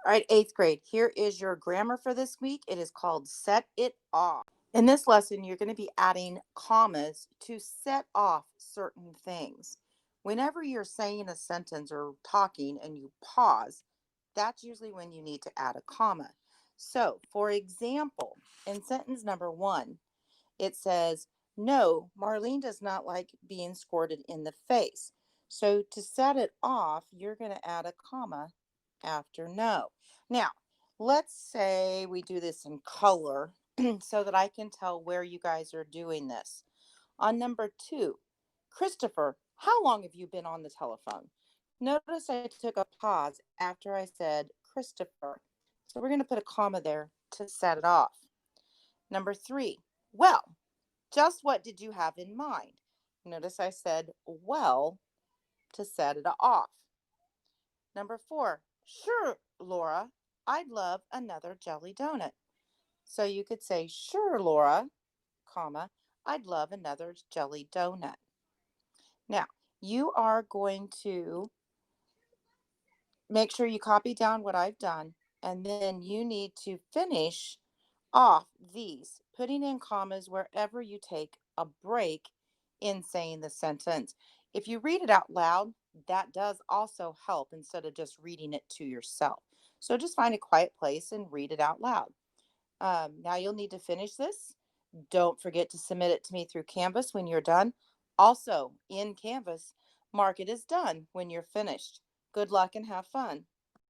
All right, eighth grade. Here is your grammar for this week. It is called Set It Off. In this lesson, you're going to be adding commas to set off certain things. Whenever you're saying a sentence or talking and you pause, that's usually when you need to add a comma. So, for example, in sentence number 1, it says, "No, Marlene does not like being squirted in the face." So, to set it off, you're going to add a comma after no. Now, let's say we do this in color so that I can tell where you guys are doing this. On number 2, Christopher, how long have you been on the telephone? Notice I took a pause after I said Christopher. So we're going to put a comma there to set it off. Number 3, well, just what did you have in mind? Notice I said well to set it off. Number 4, sure, Laura, I'd love another jelly donut. So you could say, sure, Laura, comma, I'd love another jelly donut. Now, you are going to make sure you copy down what I've done, and then you need to finish off these, putting in commas wherever you take a break in saying the sentence. If you read it out loud, that does also help instead of just reading it to yourself. So just find a quiet place and read it out loud. Now you'll need to finish this. Don't forget to submit it to me through Canvas when you're done. Also, in Canvas, mark it as done when you're finished. Good luck and have fun.